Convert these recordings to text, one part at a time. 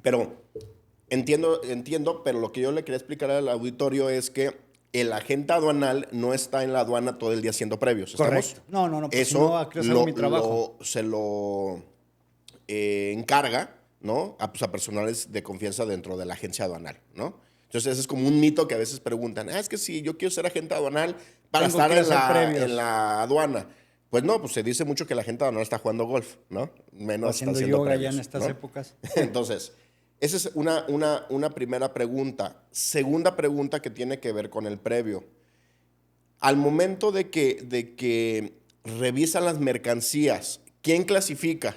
Pero entiendo, pero lo que yo le quería explicar al auditorio es que el agente aduanal no está en la aduana todo el día haciendo previos. ¿Estamos? Correcto. No, pues si no, Eso ¿a qué hago mi trabajo? se lo encarga, ¿no? Pues a personales de confianza dentro de la agencia aduanal, ¿no? Entonces, ese es como un mito que a veces preguntan, es que si yo quiero ser agente aduanal para Tengo estar que ir a hacer en previos. la aduana. Pues no, pues se dice mucho que la agente aduanal está jugando golf, ¿no? O Menos está haciendo haciendo yoga ya en previos, estas ¿no? épocas. Entonces, esa es una primera pregunta. Segunda pregunta que tiene que ver con el previo. Al momento de que revisan las mercancías, ¿quién clasifica?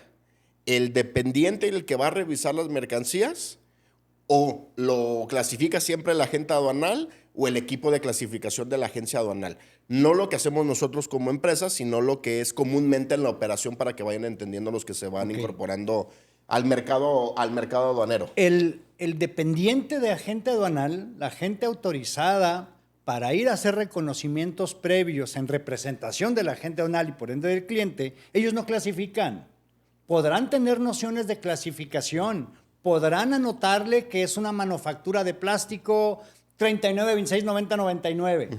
¿El dependiente el que va a revisar las mercancías? ¿O lo clasifica siempre el agente aduanal o el equipo de clasificación de la agencia aduanal? No lo que hacemos nosotros como empresa, sino lo que es comúnmente en la operación para que vayan entendiendo los que se van Ok. incorporando al mercado aduanero. El dependiente de agente aduanal, la gente autorizada para ir a hacer reconocimientos previos en representación del agente aduanal y por ende del cliente, ellos no clasifican. Podrán tener nociones de clasificación, podrán anotarle que es una manufactura de plástico 39, 26, 90, 99,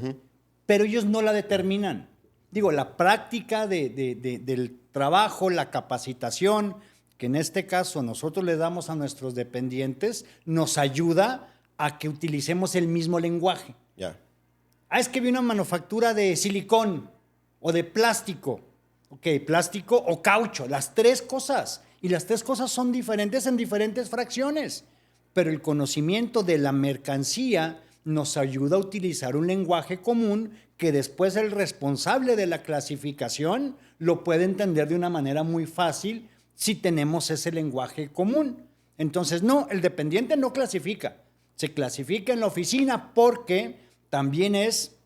pero ellos no la determinan. Digo, la práctica del trabajo, la capacitación, que en este caso nosotros le damos a nuestros dependientes, nos ayuda a que utilicemos el mismo lenguaje. Ya. Es que vi una manufactura de silicón o de plástico. Ok, plástico o caucho, las tres cosas. Y las tres cosas son diferentes en diferentes fracciones. Pero el conocimiento de la mercancía nos ayuda a utilizar un lenguaje común que después el responsable de la clasificación lo puede entender de una manera muy fácil si tenemos ese lenguaje común. Entonces, no, el dependiente no clasifica. Se clasifica en la oficina porque también es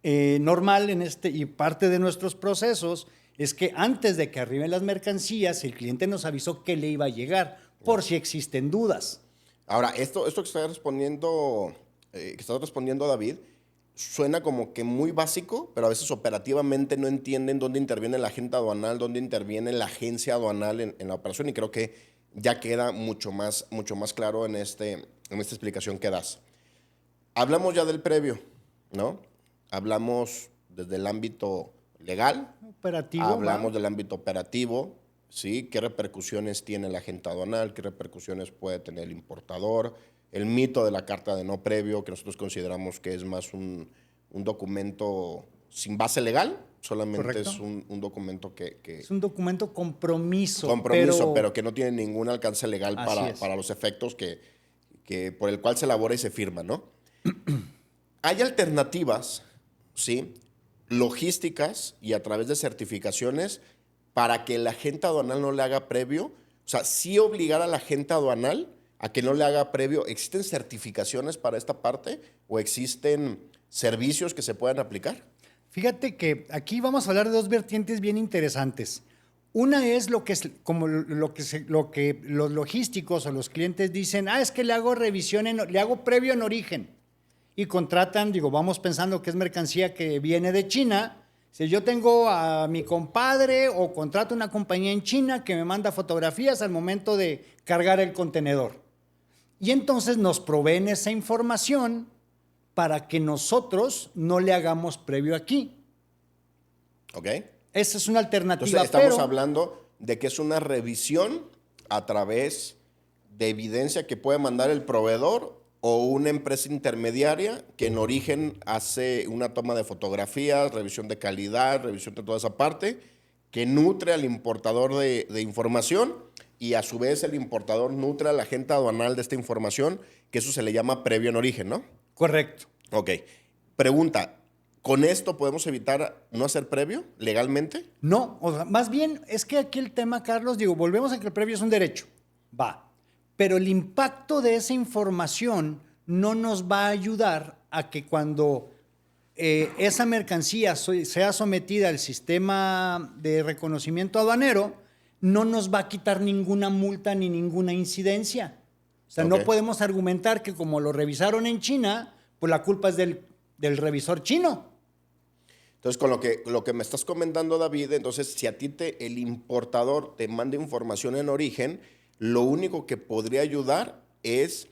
normal y parte de nuestros procesos es que antes de que arriben las mercancías, el cliente nos avisó que le iba a llegar, por si existen dudas. Ahora, esto que está respondiendo David, suena como que muy básico, pero a veces operativamente no entienden dónde interviene la agente aduanal, dónde interviene la agencia aduanal en la operación, y creo que ya queda mucho más claro en esta explicación que das. Hablamos ya del previo, ¿no? Hablamos desde el ámbito legal, Operativo, ¿va? hablamos del ámbito operativo, ¿sí? ¿Qué repercusiones tiene la agente aduanal? ¿Qué repercusiones puede tener el importador? El mito de la carta de no previo, que nosotros consideramos que es más un documento sin base legal, solamente Correcto. es un documento que Es un documento compromiso, pero que no tiene ningún alcance legal así es. para los efectos por el cual se elabora y se firma, ¿no? Hay alternativas, ¿sí? Logísticas y a través de certificaciones para que el agente aduanal no le haga previo. O sea, sí obligar a la agente aduanal a que no le haga previo. ¿Existen certificaciones para esta parte o existen servicios que se puedan aplicar? Fíjate que aquí vamos a hablar de dos vertientes bien interesantes. Una es lo que es como lo que los logísticos o los clientes dicen, es que le hago revisión, le hago previo en origen. Y contratan, vamos pensando que es mercancía que viene de China. Si yo tengo a mi compadre o contrato una compañía en China que me manda fotografías al momento de cargar el contenedor. Y entonces nos proveen esa información para que nosotros no le hagamos previo aquí. ¿Ok? Esa es una alternativa, Entonces, estamos hablando de que es una revisión a través de evidencia que puede mandar el proveedor o una empresa intermediaria que en origen hace una toma de fotografías, revisión de calidad, revisión de toda esa parte, que nutre al importador de información y a su vez el importador nutre al agente aduanal de esta información, que eso se le llama previo en origen, ¿no? Correcto. Ok. Pregunta, ¿con esto podemos evitar no hacer previo legalmente? No, o sea, más bien es que aquí el tema, Carlos, volvemos a que el previo es un derecho. Va. Pero el impacto de esa información no nos va a ayudar a que cuando esa mercancía sea sometida al sistema de reconocimiento aduanero, no nos va a quitar ninguna multa ni ninguna incidencia. O sea, no podemos argumentar que como lo revisaron en China, pues la culpa es del revisor chino. Entonces, con lo que me estás comentando, David, entonces, si a ti el importador te manda información en origen, lo único que podría ayudar es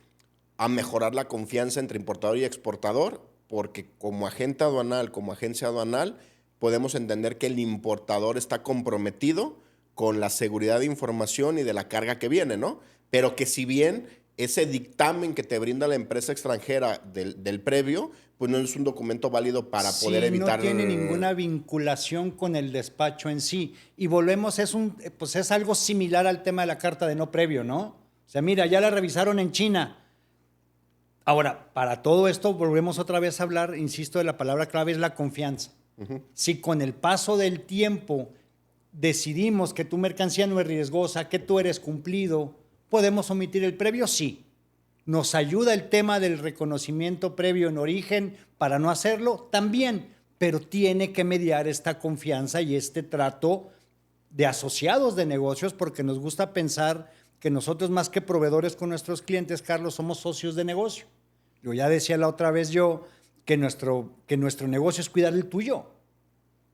a mejorar la confianza entre importador y exportador, porque como agente aduanal, como agencia aduanal, podemos entender que el importador está comprometido con la seguridad de información y de la carga que viene, ¿no? Pero que si bien ese dictamen que te brinda la empresa extranjera del previo, pues no es un documento válido para poder evitar... No tiene ninguna vinculación con el despacho en sí. Y volvemos, pues es algo similar al tema de la carta de no previo, ¿no? O sea, mira, ya la revisaron en China. Ahora, para todo esto volvemos otra vez a hablar, insisto, de la palabra clave es la confianza. Si con el paso del tiempo decidimos que tu mercancía no es riesgosa, que tú eres cumplido, ¿podemos omitir el previo? Sí. ¿Nos ayuda el tema del reconocimiento previo en origen para no hacerlo? También, pero tiene que mediar esta confianza y este trato de asociados de negocios, porque nos gusta pensar que nosotros más que proveedores con nuestros clientes, Carlos, somos socios de negocio. Yo ya decía la otra vez que nuestro negocio es cuidar el tuyo.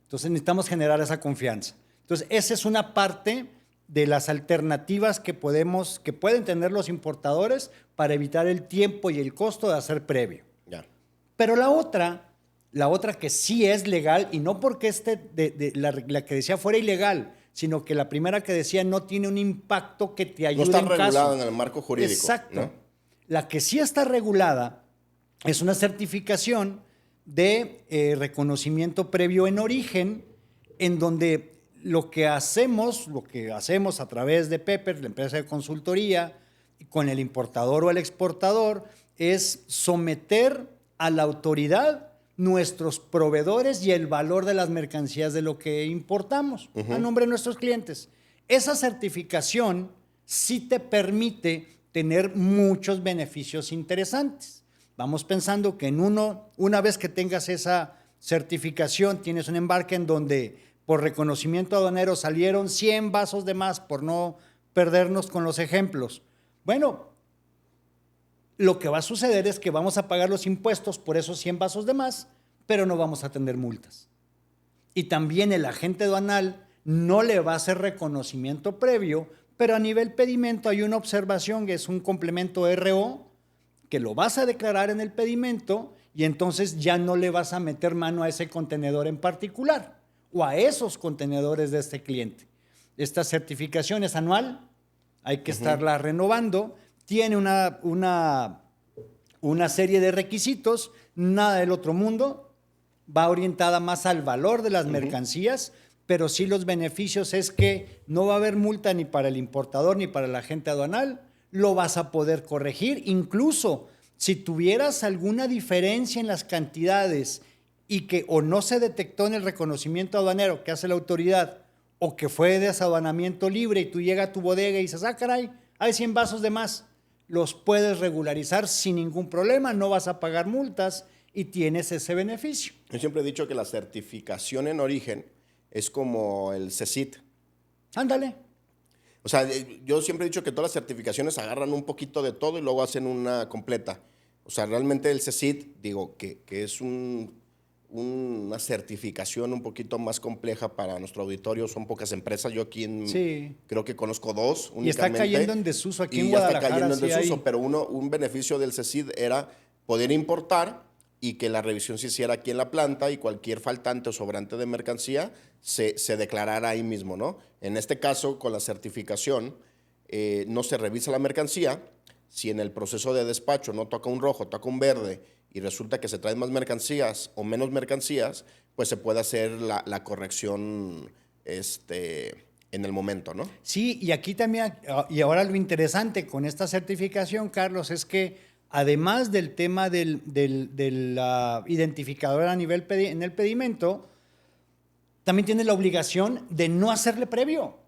Entonces necesitamos generar esa confianza. Entonces esa es una parte de las alternativas que pueden tener los importadores para evitar el tiempo y el costo de hacer previo. Ya. Pero la otra que sí es legal, y no porque la que decía fuera ilegal, sino que la primera que decía no tiene un impacto que te ayude en caso. No está regulado en el marco jurídico. Exacto. ¿No? La que sí está regulada es una certificación de reconocimiento previo en origen, en donde lo que hacemos a través de Pepper, la empresa de consultoría, con el importador o el exportador, es someter a la autoridad nuestros proveedores y el valor de las mercancías de lo que importamos a nombre de nuestros clientes. Esa certificación sí te permite tener muchos beneficios interesantes. Vamos pensando que una vez que tengas esa certificación, tienes un embarque en donde por reconocimiento aduanero salieron 100 vasos de más, por no perdernos con los ejemplos. Bueno, lo que va a suceder es que vamos a pagar los impuestos por esos 100 vasos de más, pero no vamos a tener multas. Y también el agente aduanal no le va a hacer reconocimiento previo, pero a nivel pedimento hay una observación que es un complemento RO, que lo vas a declarar en el pedimento y entonces ya no le vas a meter mano a ese contenedor en particular o a esos contenedores de este cliente. Esta certificación es anual, hay que estarla renovando, tiene una serie de requisitos, nada del otro mundo, va orientada más al valor de las mercancías, pero sí los beneficios es que no va a haber multa ni para el importador ni para el agente aduanal, lo vas a poder corregir, incluso si tuvieras alguna diferencia en las cantidades y que o no se detectó en el reconocimiento aduanero que hace la autoridad o que fue de desaduanamiento libre y tú llegas a tu bodega y dices, ah, caray, hay 100 vasos de más, los puedes regularizar sin ningún problema, no vas a pagar multas y tienes ese beneficio. Yo siempre he dicho que la certificación en origen es como el CECIT. Ándale. O sea, yo siempre he dicho que todas las certificaciones agarran un poquito de todo y luego hacen una completa. O sea, realmente el CECIT, digo, que es una certificación un poquito más compleja para nuestro auditorio. Son pocas empresas. Yo aquí creo que conozco 2 únicamente. Y está cayendo en desuso aquí en Guadalajara. Y está cayendo en desuso, hay. pero un beneficio del CECIT era poder importar y que la revisión se hiciera aquí en la planta y cualquier faltante o sobrante de mercancía se declarara ahí mismo, ¿no? En este caso, con la certificación, no se revisa la mercancía. Si en el proceso de despacho no toca un rojo, toca un verde y resulta que se traen más mercancías o menos mercancías, pues se puede hacer la corrección en el momento, ¿no? Sí, y aquí también, y ahora lo interesante con esta certificación, Carlos, es que además del tema del identificador a nivel en el pedimento, también tiene la obligación de no hacerle previo.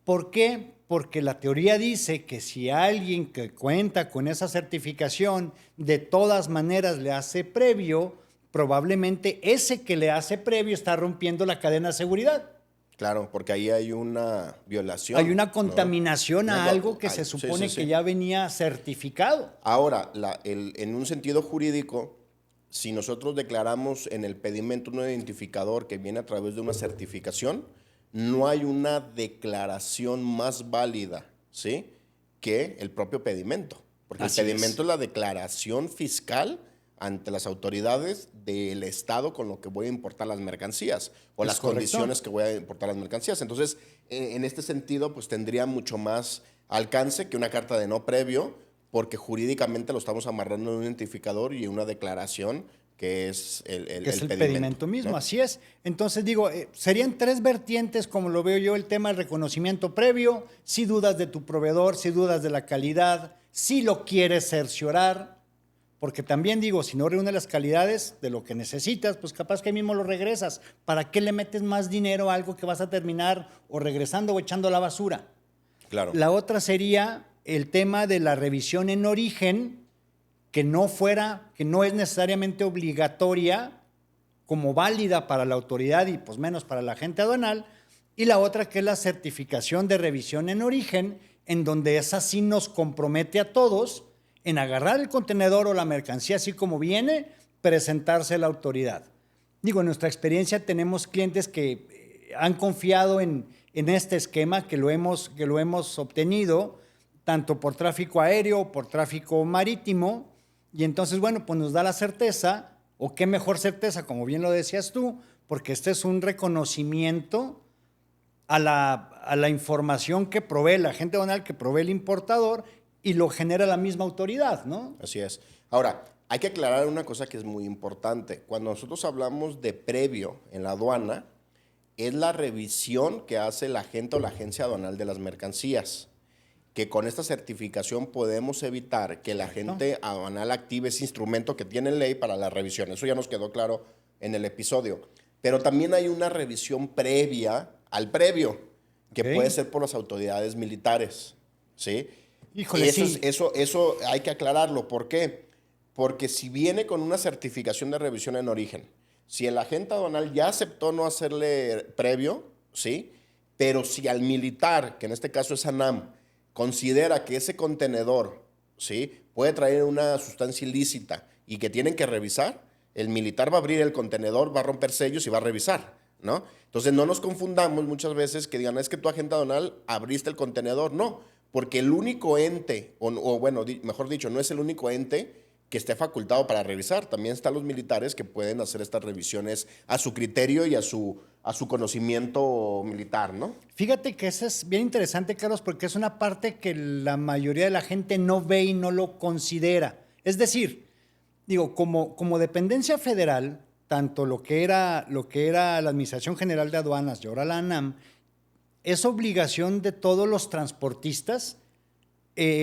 ¿Por qué? Porque la teoría dice que si alguien que cuenta con esa certificación de todas maneras le hace previo, probablemente ese que le hace previo está rompiendo la cadena de seguridad. Claro, porque ahí hay una violación. Hay una contaminación, ¿no?, a algo que se supone que ya venía certificado. Ahora, en un sentido jurídico, si nosotros declaramos en el pedimento un identificador que viene a través de una certificación, no hay una declaración más válida, ¿sí?, que el propio pedimento. Porque Así el pedimento es la declaración fiscal ante las autoridades del Estado con lo que voy a importar las mercancías o Es las correcto. condiciones que voy a importar las mercancías. Entonces, en este sentido, pues tendría mucho más alcance que una carta de no previo, porque jurídicamente lo estamos amarrando en un identificador y en una declaración que es que es el pedimento mismo, ¿no? así es. Entonces digo, serían tres vertientes, como lo veo yo, el tema del reconocimiento previo, si dudas de tu proveedor, si dudas de la calidad, si lo quieres cerciorar, porque también digo, si no reúne las calidades de lo que necesitas, pues capaz que ahí mismo lo regresas. ¿Para qué le metes más dinero a algo que vas a terminar o regresando o echando a la basura? Claro. La otra sería el tema de la revisión en origen, que no es necesariamente obligatoria como válida para la autoridad y pues menos para la agente aduanal. Y la otra que es la certificación de revisión en origen, en donde esa sí nos compromete a todos en agarrar el contenedor o la mercancía así como viene, presentarse a la autoridad. Digo, en nuestra experiencia tenemos clientes que han confiado en este esquema, que lo hemos obtenido, tanto por tráfico aéreo, por tráfico marítimo, y entonces, bueno, pues nos da la certeza, o qué mejor certeza, como bien lo decías tú, porque este es un reconocimiento a la información que provee la agente aduanal, que provee el importador, y lo genera la misma autoridad, ¿no? Así es. Ahora, hay que aclarar una cosa que es muy importante. Cuando nosotros hablamos de previo en la aduana, es la revisión que hace el agente o la agencia aduanal de las mercancías. Que con esta certificación podemos evitar que el agente aduanal active ese instrumento que tiene ley para la revisión. Eso ya nos quedó claro en el episodio. Pero también hay una revisión previa al previo, que puede ser por las autoridades militares, ¿sí? Híjole, sí. Eso hay que aclararlo. ¿Por qué? Porque si viene con una certificación de revisión en origen, si el agente aduanal ya aceptó no hacerle previo, ¿sí? Pero si al militar, que en este caso es ANAM, considera que ese contenedor, ¿sí?, puede traer una sustancia ilícita y que tienen que revisar, el militar va a abrir el contenedor, va a romper sellos y va a revisar, ¿no? Entonces no nos confundamos muchas veces que digan, es que tu agente aduanal abriste el contenedor. No, porque el único ente, mejor dicho, no es el único ente que esté facultado para revisar. También están los militares que pueden hacer estas revisiones a su criterio y a su conocimiento militar, ¿no? Fíjate que eso es bien interesante, Carlos, porque es una parte que la mayoría de la gente no ve y no lo considera. Es decir, digo, como dependencia federal, tanto lo que era la Administración General de Aduanas y ahora la ANAM, es obligación de todos los transportistas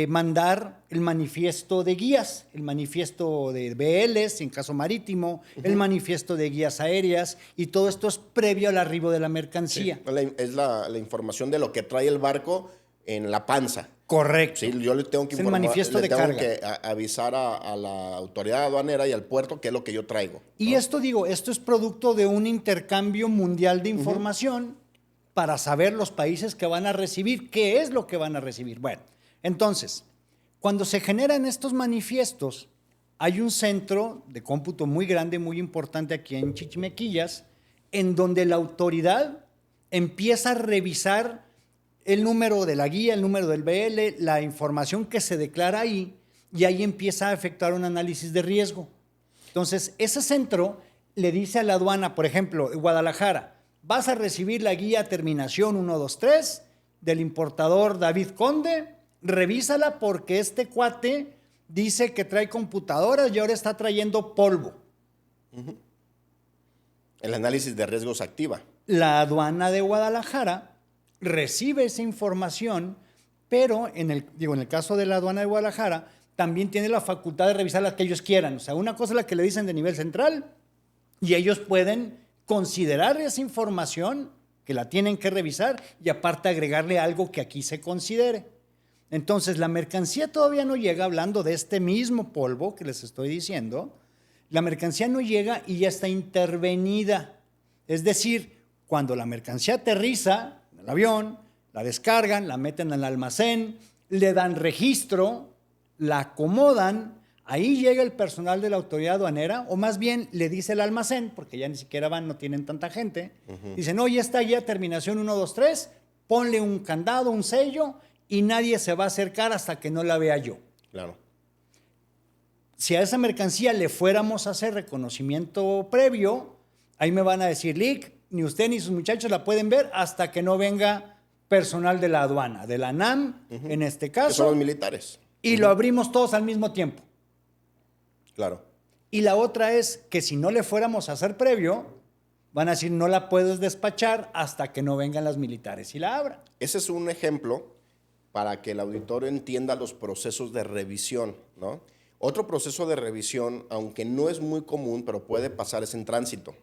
mandar el manifiesto de guías, el manifiesto de BLs, en caso marítimo, el manifiesto de guías aéreas, y todo esto es previo al arribo de la mercancía. Sí, es la información de lo que trae el barco en la panza. Correcto. Sí, yo le tengo que Es el manifiesto de carga. que avisar a la autoridad aduanera y al puerto qué es lo que yo traigo, ¿no? Y esto es producto de un intercambio mundial de información para saber los países que van a recibir, qué es lo que van a recibir. Bueno, entonces, cuando se generan estos manifiestos, hay un centro de cómputo muy grande, muy importante aquí en Chichimequillas, en donde la autoridad empieza a revisar el número de la guía, el número del BL, la información que se declara ahí, y ahí empieza a efectuar un análisis de riesgo. Entonces, ese centro le dice a la aduana, por ejemplo, en Guadalajara, vas a recibir la guía terminación 123 del importador David Conde, revísala porque este cuate dice que trae computadoras y ahora está trayendo polvo. El análisis de riesgos se activa. La aduana de Guadalajara recibe esa información, pero en el caso de la aduana de Guadalajara también tiene la facultad de revisar las que ellos quieran. O sea, una cosa es la que le dicen de nivel central y ellos pueden considerar esa información que la tienen que revisar y aparte agregarle algo que aquí se considere. Entonces, la mercancía todavía no llega, hablando de este mismo polvo que les estoy diciendo, la mercancía no llega y ya está intervenida. Es decir, cuando la mercancía aterriza en el avión, la descargan, la meten al almacén, le dan registro, la acomodan, ahí llega el personal de la autoridad aduanera, o más bien le dice el almacén, porque ya ni siquiera van, no tienen tanta gente, dicen, oye, está ya terminación 123, ponle un candado, un sello, y nadie se va a acercar hasta que no la vea yo. Claro. Si a esa mercancía le fuéramos a hacer reconocimiento previo, ahí me van a decir, Lick, ni usted ni sus muchachos la pueden ver hasta que no venga personal de la aduana, de la NAM, en este caso. Que son los militares. Y lo abrimos todos al mismo tiempo. Claro. Y la otra es que si no le fuéramos a hacer previo, van a decir, no la puedes despachar hasta que no vengan las militares y la abran. Ese es un ejemplo para que el auditorio entienda los procesos de revisión, ¿no? Otro proceso de revisión, aunque no es muy común, pero puede pasar, es en tránsito.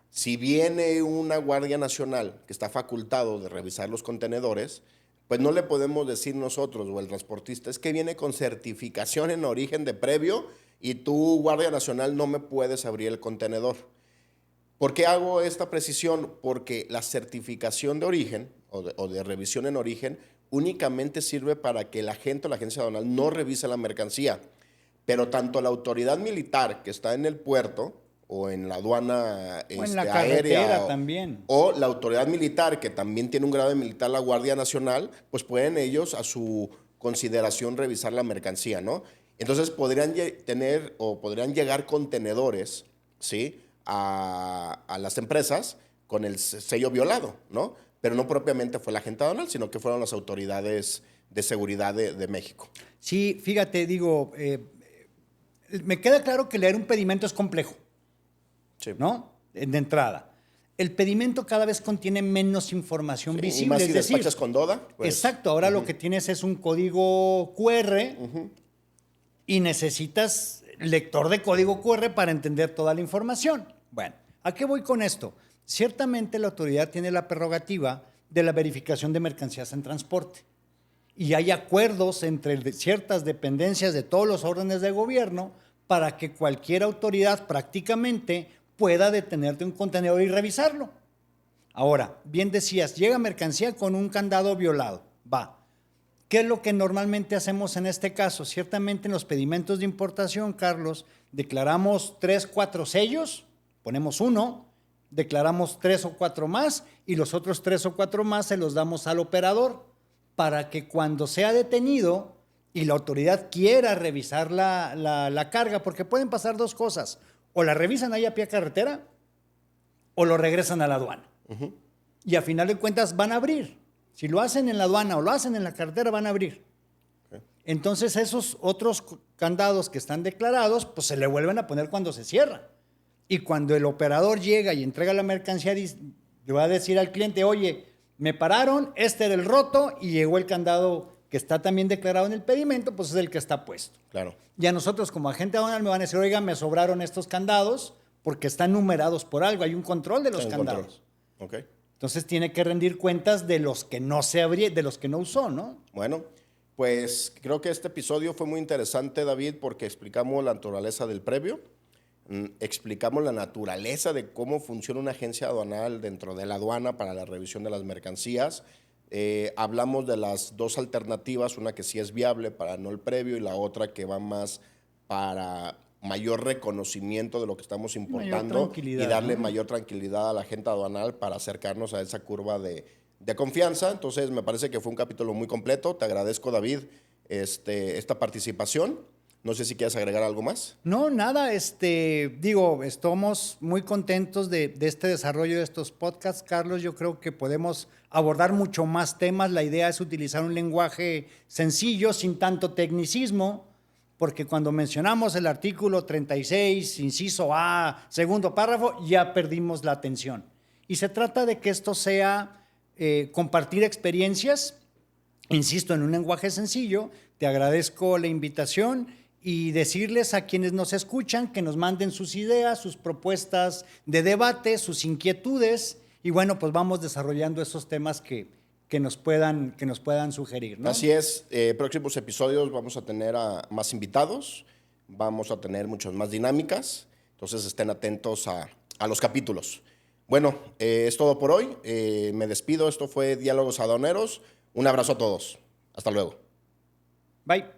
Si viene una Guardia Nacional que está facultado de revisar los contenedores, pues no le podemos decir nosotros o el transportista, es que viene con certificación en origen de previo y tú, Guardia Nacional, no me puedes abrir el contenedor. ¿Por qué hago esta precisión? Porque la certificación de origen o de revisión en origen únicamente sirve para que el agente o la agencia aduanal no revise la mercancía. Pero tanto la autoridad militar que está en el puerto o en la aduana o en la carretera aérea, también. O la autoridad militar que también tiene un grado de militar, la Guardia Nacional, pues pueden ellos a su consideración revisar la mercancía, ¿no? Entonces podrían tener o podrían llegar contenedores, ¿sí?, a las empresas con el sello violado, ¿no? Pero no propiamente fue la agente aduanal, sino que fueron las autoridades de seguridad de México. Sí, fíjate, digo, me queda claro que leer un pedimento es complejo, Sí. ¿no? De entrada. El pedimento cada vez contiene menos información visible. Y más si es decir, despachas con DODA. Pues, exacto, ahora lo que tienes es un código QR y necesitas lector de código QR para entender toda la información. Bueno, ¿a qué voy con esto? Ciertamente la autoridad tiene la prerrogativa de la verificación de mercancías en transporte. Y hay acuerdos entre ciertas dependencias de todos los órdenes de gobierno para que cualquier autoridad prácticamente pueda detenerte un contenedor y revisarlo. Ahora, bien decías, llega mercancía con un candado violado. Va. ¿Qué es lo que normalmente hacemos en este caso? Ciertamente en los pedimentos de importación, Carlos, declaramos 3, 4 sellos, ponemos uno, declaramos 3 o 4 más y los otros 3 o 4 más se los damos al operador para que cuando sea detenido y la autoridad quiera revisar la carga, porque pueden pasar dos cosas, o la revisan ahí a pie de carretera o lo regresan a la aduana. Y a final de cuentas van a abrir. Si lo hacen en la aduana o lo hacen en la carretera, van a abrir. Entonces esos otros candados que están declarados, pues se le vuelven a poner cuando se cierra. Y cuando el operador llega y entrega la mercancía, le va a decir al cliente, oye, me pararon, este era el roto y llegó el candado que está también declarado en el pedimento, pues es el que está puesto. Claro. Y a nosotros como agente aduanal me van a decir, oiga, me sobraron estos candados porque están numerados por algo, hay un control de los candados. Okay. Entonces tiene que rendir cuentas de los que no de los que no usó, ¿no? Bueno, pues creo que este episodio fue muy interesante, David, porque explicamos la naturaleza del previo, explicamos la naturaleza de cómo funciona una agencia aduanal dentro de la aduana para la revisión de las mercancías. Hablamos de las dos alternativas, una que sí es viable para no el previo y la otra que va más para mayor reconocimiento de lo que estamos importando y darle mayor tranquilidad a la agente aduanal para acercarnos a esa curva de confianza. Entonces me parece que fue un capítulo muy completo. Te agradezco, David, esta participación. No sé si quieres agregar algo más. No, nada, estamos muy contentos de este desarrollo de estos podcasts, Carlos. Yo creo que podemos abordar mucho más temas. La idea es utilizar un lenguaje sencillo, sin tanto tecnicismo, porque cuando mencionamos el artículo 36, inciso A, segundo párrafo, ya perdimos la atención. Y se trata de que esto sea compartir experiencias, insisto, en un lenguaje sencillo. Te agradezco la invitación y decirles a quienes nos escuchan que nos manden sus ideas, sus propuestas de debate, sus inquietudes, y bueno, pues vamos desarrollando esos temas que nos puedan sugerir, ¿no? Así es, próximos episodios vamos a tener a más invitados, vamos a tener muchas más dinámicas, entonces estén atentos a los capítulos. Bueno, es todo por hoy, me despido, esto fue Diálogos Aduaneros, un abrazo a todos, hasta luego. Bye.